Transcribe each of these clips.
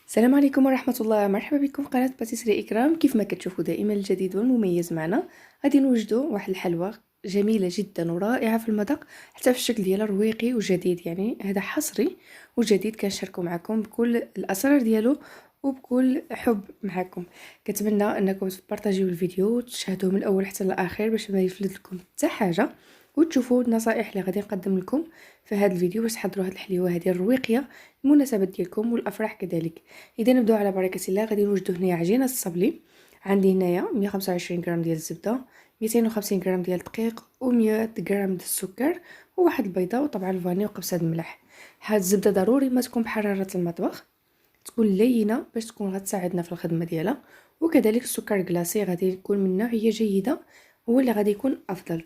السلام عليكم ورحمة الله. مرحبا بكم في قناة باتيسري إكرام. كيف ما كتشوفوا دائما الجديد والمميز معنا غادي نوجدوا واحد الحلوى جميلة جدا ورائعة في المذاق، حتى في الشكل ديالها رويقي وجديد. يعني هذا حصري وجديد كنشاركو معكم بكل الأسرار ديالو وبكل حب معكم. كنتمنى انكم تبارطاجيو الفيديو وتشاهدوه من الاول حتى الاخير باش ما يفلت لكم حتى حاجه، وتشوفوا النصائح اللي غادي نقدم لكم في هذا الفيديو باش تحضروا هذه الحليوه هذه الرويقيه المناسبات ديالكم والافراح كذلك. اذا نبداو على بركه الله. غادي نوجدوا هنايا عجينه الصبلي. عندي هنايا 125 غرام ديال الزبده، 250 غرام ديال الدقيق، و100 غرام ديال السكر، وواحد البيضه، وطبعا الفاني وقبصه الملح. هاد الزبده ضروري ما تكون بحراره المطبخ، تكون لينه باش تكون غتساعدنا في الخدمه ديالها. وكذلك السكر كلاصي غادي يكون من نوعيه جيده، هو اللي غادي يكون افضل.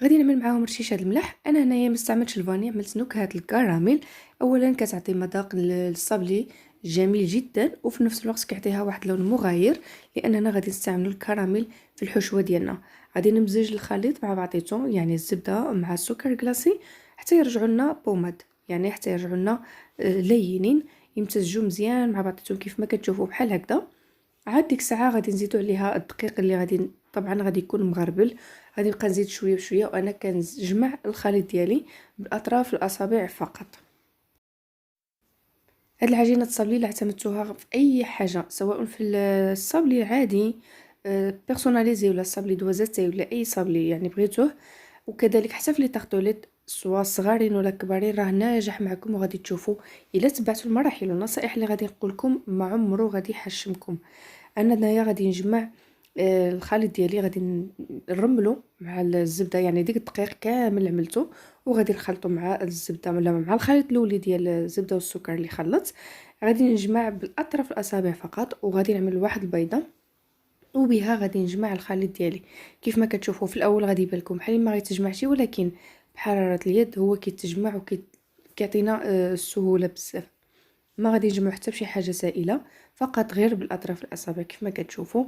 غادي نعمل معاهم رشيشه الملح. انا هنايا ما استعملتش الفاني، عملت نكهه الكراميل. اولا كتعطي مذاق للصبلي جميل جدا، وفي نفس الوقت كيعطيها واحد اللون مغاير، لاننا غادي نستعملوا الكراميل في الحشوه ديالنا. غادي نمزج الخليط مع بعضيته، يعني الزبده مع السكر كلاصي، حتى يرجعوا لنا بوماد، يعني حتى يرجعوا لنا لينين، يمتزجوا مزيان مع بعضيتهم كيف ما كتشوفوا بحال هكذا. عاد ديك الساعه غادي نزيدو عليها الدقيق اللي غادي طبعا غادي يكون مغربل. غادي نبقى نزيد شويه بشويه، وانا كنجمع الخليط ديالي باطراف الاصابع فقط. هاد العجينه الصابلي اللي اعتمدتوها في اي حاجه، سواء في الصابلي العادي بيرسوناليزي ولا الصابلي دوازاتي ولا اي صابلي يعني بغيتوه، وكذلك حتى في لي طارطوليت سواء صغارين ولا كبارين، راه ناجح معكم. وغادي تشوفوا الا تبعتوا المراحل والنصائح اللي غادي نقول لكم ما عمره غادي يحشمكم. انا هنايا غادي نجمع الخليط ديالي، غادي نرملو مع الزبده، يعني ديك الدقيق كامل عملته وغادي نخلطو مع الزبده ولا مع الخليط الاولي ديال الزبده والسكر اللي خلطت. غادي نجمع بالاطراف الاصابع فقط، وغادي نعمل واحد البيضه، وبها غادي نجمع الخليط ديالي. كيف ما كتشوفوا في الاول غادي يبان لكم بحال ما غيتجمعش، ولكن بحراره اليد هو كيتجمع وكيعطينا السهوله بزاف. ما غادي نجمعو حتى بشي حاجه سائله، فقط غير بالاطراف الاصابع كيف ما كتشوفوا.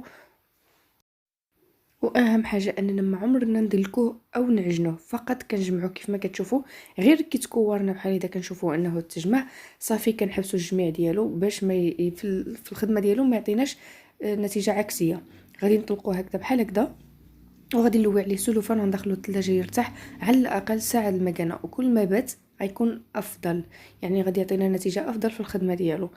واهم حاجه اننا ما عمرنا ندلكوه او نعجنوه، فقط كنجمعوه كيف ما كتشوفوا. غير كي تكورنا بحال هذا كنشوفوا انه تجمع صافي، كنحبسوا الجميع ديالو باش ما في الخدمه ديالو ما يعطيناش نتيجه عكسيه. غادي نطلقوه هكذا بحال هكذا، وغادي نلوي عليه سلوفان وندخلو الثلاجه يرتاح على الاقل ساعه المكانه، وكل ما بات غيكون افضل، يعني غادي يعطينا نتيجه افضل في الخدمه ديالو.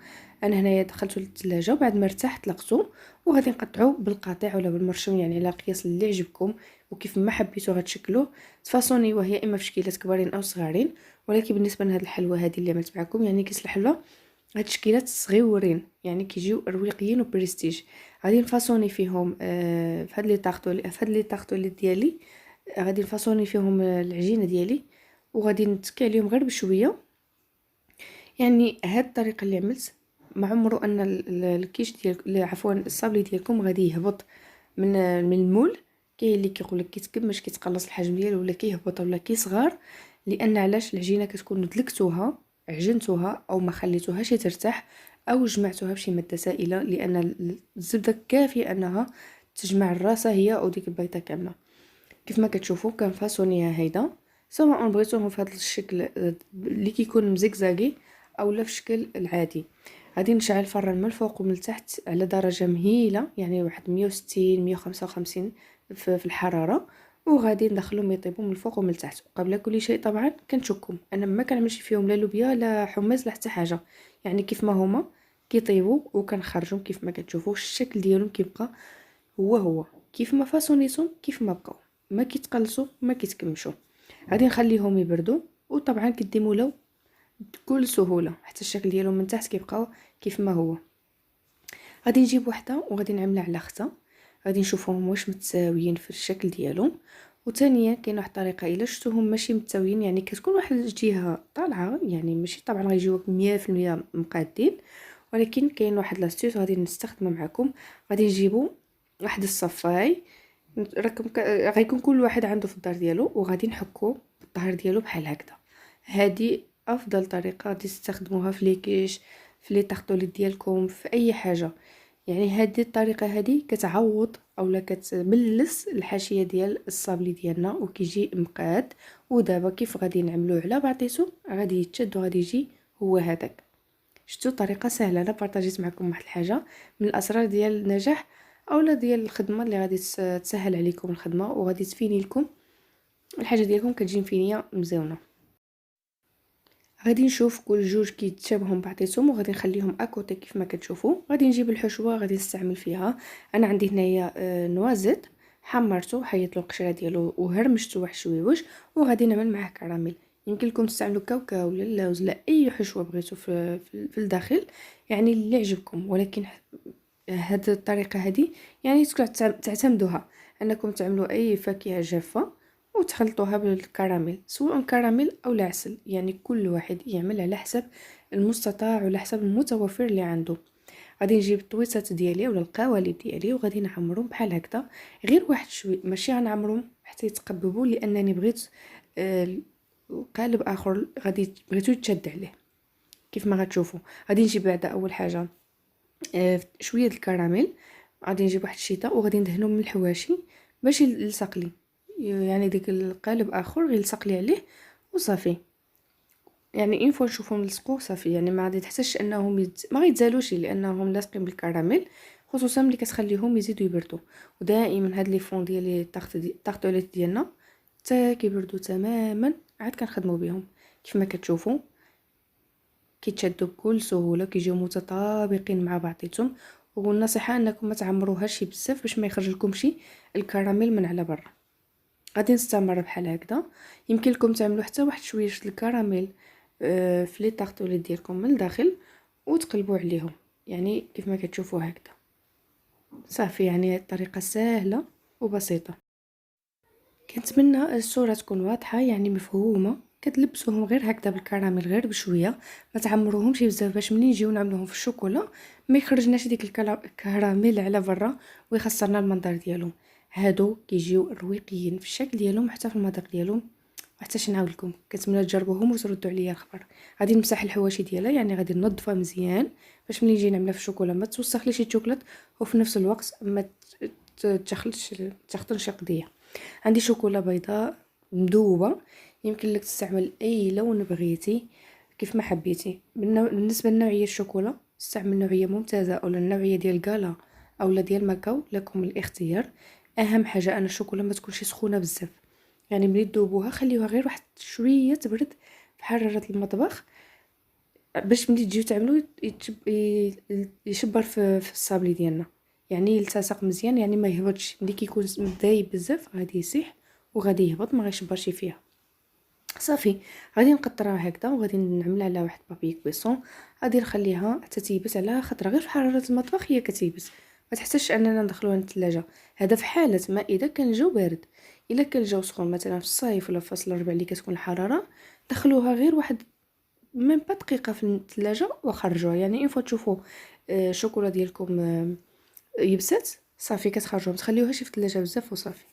انا هنايا دخلته للثلاجه وبعد ما ارتاح طلقته، وغادي نقطعو بالقاطع ولا بالمرشم، يعني على القياس اللي عجبكم وكيف ما حبيتو غتشكلوه. تفاصوني وهي اما في شكيلات كبارين او صغارين، ولكن بالنسبه لهاد الحلوه هذه اللي عملت معكم يعني كيس الحلوه، هاد التشكيلات صغيورين يعني كيجيو رويقيين وبريستيج. غادي نفاصوني فيهم في هاد لي طارطولي ديالي. غادي نفاصوني فيهم العجينه ديالي، وغادي نتكي عليهم غير بشويه. يعني هاد الطريقه اللي عملت ما عمرو ان الكيش ديال عفوا الصابلي ديالكم غادي يهبط من المول. كاين اللي كيقول لك كيتكمش كيتقلص الحجم ديالو ولا كيهبط ولا كيصغر، لان علاش العجينه كتكون دلكتوها عجنتوها او ما خليتوهاش ترتاح او جمعتوها بشي ماده سائله، لان الزبده كافيه انها تجمع الراسه هي او ديك البيضه كامله. كيف ما كتشوفوا كنفاصونيها هيدا، سواء بغيتوهم في هذا الشكل اللي كيكون مزيكزاكي او لا في الشكل العادي. غادي نشعل الفران من الفوق ومن التحت على درجه مهيله، يعني واحد 160 155 في الحراره، وغادي ندخلهم يطيبوا من الفوق ومن التحت. قبل كل شيء طبعا كنشكم، انا ما كنعملش فيهم لا لوبيا لا حمص لا حتى حاجه، يعني كيف ما هما كيطيبوا وكنخرجهم كيف ما كتشوفوا الشكل ديالهم كيبقى هو كيف ما فاصونيتهم كيف ما بقاو، ما كيتقلصوا ما كيتكمشوا. غادي نخليهم يبردوا، وطبعا كديمولاو بكل سهوله حتى الشكل ديالهم من تحت كيبقاو كيف ما هو. غادي نجيب وحده وغادي نعملها على اختها، غادي نشوفوهم واش متساويين في الشكل ديالهم. وثانيا كاين واحد الطريقه الا شفتوهم ماشي متساويين، يعني كتكون واحد الجهه طالعه، يعني ماشي طبعا غيجيوك 100% مقادين، ولكن كاين واحد لاستيوس غادي نستخدمه معكم. غادي نجيبو واحد الصفاي، راكم غيكون كل واحد عنده في الدار ديالو، وغادي نحكو بالظهر ديالو بحال هكذا. هذه افضل طريقه غادي تستخدموها في ليكيش، في لي طارطوليت ديالكم، في اي حاجه. يعني هذه الطريقه هذه كتعوض اولا كتملس الحاشيه ديال الصابلي ديالنا وكيجي مقاد. ودابا كيف غادي نعملوه على بعضيتو غادي يتشد وغادي يجي هو هذاك. شفتوا طريقه سهله. انا بارطاجيت معكم واحد الحاجه من الاسرار ديال النجاح اولا ديال الخدمه اللي غادي تسهل عليكم الخدمه وغادي تفيني لكم الحاجه ديالكم، كتجي مفينيه مزيونه. غادي نشوف كل جوج كيتشابهوا بعضياتهم وغادي نخليهم اكوتي كيف ما كتشوفوا. غادي نجيب الحشوه غادي نستعمل فيها. انا عندي هنايا نوازيت حمرته حيدت له القشره ديالو وهرمشته واحد شويوش وغادي نعمل معاه كراميل. يمكن لكم تستعملوا كاوكاو ولا اللوز ولا اي حشوه بغيتو في الداخل، يعني اللي عجبكم. ولكن هاد الطريقه هذه يعني تقدروا تعتمدوها انكم تعملوا اي فاكهه جافه وتخلطوها بالكراميل، سواء كراميل او العسل، يعني كل واحد يعمل على حسب المستطاع وعلى حسب المتوفر اللي عنده. غادي نجيب الطويصات ديالي ولا القوالب ديالي وغادي نعمرهم بحال هكذا، غير واحد شوي، ماشي غنعمرهم حتى يتقببوا لانني بغيت قالب اخر غادي بغيتو يتشد عليه كيف ما غتشوفوا. غادي نجيب بعدا اول حاجه شويه الكراميل، غادي نجيب واحد الشيطه وغادي ندهنهم من الحواشي باش يلصق لي، يعني ديك القالب اخر غير يلصق لي عليه وصافي. يعني اين فوا نشوفهم لصقوا صافي، يعني ما غادي تحسش انهم ما غيتزالوش لانهم لاصقين بالكراميل، خصوصا ملي كتخليهم يزيدوا يبردوا. ودائما هاد لي فون ديال الطاغطوليت ديالنا حتى كيبردوا تماما عاد كنخدموا بهم كيف ما كتشوفوا كيتشدوا بكل سهوله، كيجيو متطابقين مع بعضياتهم. والنصيحه انكم ما تعمروهاش بزاف باش ما يخرج لكمش الكراميل من على برا. غادي نستمر بحال هكذا. يمكن لكم تعملوا حتى واحد شويه الكراميل في لي طاغطوليت ديالكم من الداخل وتقلبوا عليهم، يعني كيف ما كتشوفوا هكذا صافي. يعني الطريقه سهله وبسيطه. كنتمنى الصوره تكون واضحه يعني مفهومه. كتلبسوهم غير هكذا بالكراميل غير بشويه، ما تعمروهمش بزاف باش ملي نجيو نعملوهم في الشوكولا ما يخرجناش ديك الكراميل على برا ويخسرنا المنظر ديالهم. هادو كيجيو رويقيين في الشكل ديالهم حتى في المذاق ديالهم. وحتى نعاود لكم كنتمنى تجربوهم وتردوا عليا الخبر. غادي نمسح الحواشي ديالها، يعني غادي ننظفها مزيان باش ملي نجي نعملها في الشوكولا ما توسخليش الشوكولات وفي نفس الوقت ما تخلطش قضيه. عندي شوكولا بيضاء مذوبه، يمكن لك تستعمل اي لون بغيتي كيف ما حبيتي. بالنسبه لنوعيه الشوكولا استعمل نوعيه ممتازه او النوعيه ديال كالا او ديال ماكاو، لكم الاختيار. اهم حاجه ان الشوكولا ما تكونش سخونه بزاف، يعني ملي تذوبوها خليوها غير واحد شويه تبرد في حراره المطبخ باش ملي تجيو تعملوا يشبر في الصابلي ديالنا، يعني يلتصق مزيان، يعني ما يهبطش. ملي كيكون دايب بزاف غادي يسيح وغادي يهبط ما غيشبرش فيها صافي. غادي نقطرها هكذا وغادي نعمل على واحد بابي كويسون، غادي نخليها حتى تيبس على خطره غير في حراره المطبخ هي كتيبس، ما تحتاجش اننا ندخلوها للثلاجه. هذا في حاله ما اذا كان الجو بارد. الا كان الجو سخون مثلا في الصيف ولا في فصل الربيع اللي كتكون الحراره، دخلوها غير واحد من با دقيقه في الثلاجه وخرجوها. يعني اين فوا تشوفوا الشوكولا ديالكم يبست صافي كتخرجوها، ما تخليوهاش في الثلاجه بزاف وصافي.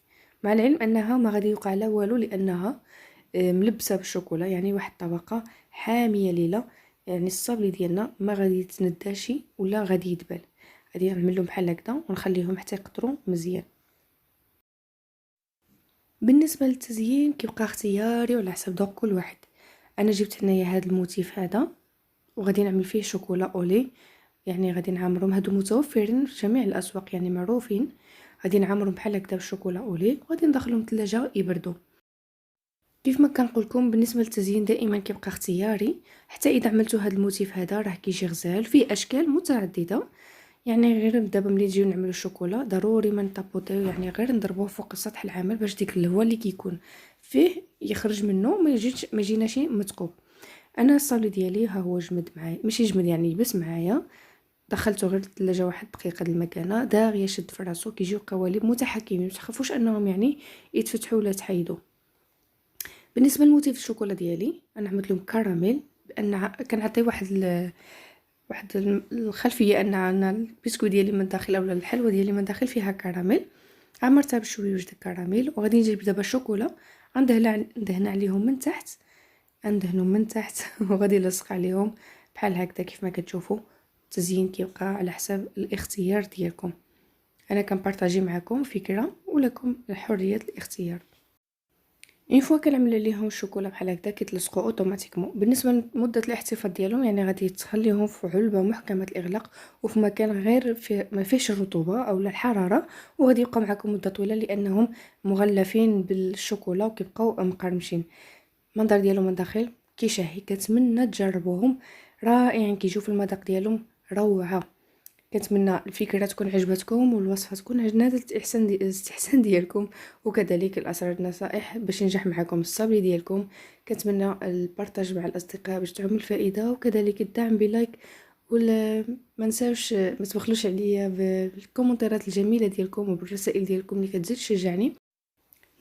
مع العلم انها ما غادي يوقع لها والو لانها ملبسه بالشوكولا، يعني واحد الطبقه حاميه ليله، يعني الصابلي ديالنا ما غادي يتنداشي ولا غادي يدبل. غادي نعملهم بحال هكذا ونخليهم حتى يقطروا مزيان. بالنسبه للتزيين كيبقى اختياري وعلى حسب ذوق كل واحد. انا جبت هنايا هذا الموتيف هذا وغادي نعمل فيه شوكولا اولي، يعني غادي نعمرهم. هادو متوفرين في جميع الاسواق يعني معروفين. غادي نعمرهم بحال هكذا بالشوكولا اولي وغادي ندخلهم الثلاجه يبردوا. كيف ما كنقول لكم بالنسبه للتزيين دائما كيبقى اختياري، حتى اذا عملتوا هذا الموتيف هذا راه كيجي غزال فيه اشكال متعدده. يعني غير دابا ملي نجيو نعملوا الشوكولا ضروري ما نطابوطيو، يعني غير نضربوه فوق السطح العامل باش ديك الهواء اللي كيكون فيه يخرج منه ما يجيناش مثقوب. انا الصابلي ديالي ها هو جمد معايا، ماشي جمد يعني يبس معايا. دخلته غير الثلاجه واحد دقيقه المكانه داغيه شد في راسو. كيجيو قوالب متحكمين ما تخافوش انهم يعني يتفتحوا ولا تحيدوا. بالنسبه للموتيف الشوكولا ديالي انا عملت لهم كراميل بان كنعطي واحد الخلفيه ان البسكوت ديالي من الداخل اولا الحلوه ديالي من الداخل فيها كراميل. عمرتها بشويه د الكراميل وغادي نجيب دابا الشوكولا ندهن عليهم من تحت، ندهنهم من تحت وغادي نلصق عليهم بحال هكذا كيف ما كتشوفوا. التزيين كيبقى على حسب الاختيار ديالكم. انا كنبارطاجي معكم فكره ولكم حريه الاختيار. اون فوا كنعمل عليهم الشوكولا بحال هكذا كيتلصقوا اوتوماتيكمون. بالنسبه لمده الاحتفاظ ديالهم يعني غادي تخليهم في علبه محكمه الاغلاق وفي مكان غير في ما فيهش الرطوبه او الحراره، وغادي يبقى معكم مده طويله لانهم مغلفين بالشوكولا وكيبقاو مقرمشين. المنظر ديالهم من داخل كيشهي، كنتمنى تجربوهم، رائعين كيجيو في المذاق ديالهم روعه. كنتمنى الفكره تكون عجبتكم والوصفه تكون نالت الاستحسان ديالكم، وكذلك الاسرار النصائح باش ينجح معكم الصبر ديالكم. كنتمنى البارطاج مع الاصدقاء باش تعم الفائده، وكذلك الدعم بلايك، ولا ما نساوش ما تبخلوش عليا بالكومنتات الجميله ديالكم وبالرسائل ديالكم اللي كتزيد تشجعني.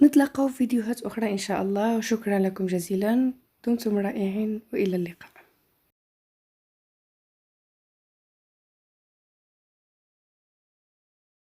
نتلاقاو في فيديوهات اخرى ان شاء الله، وشكرا لكم جزيلا. دمتم رائعين والى اللقاء.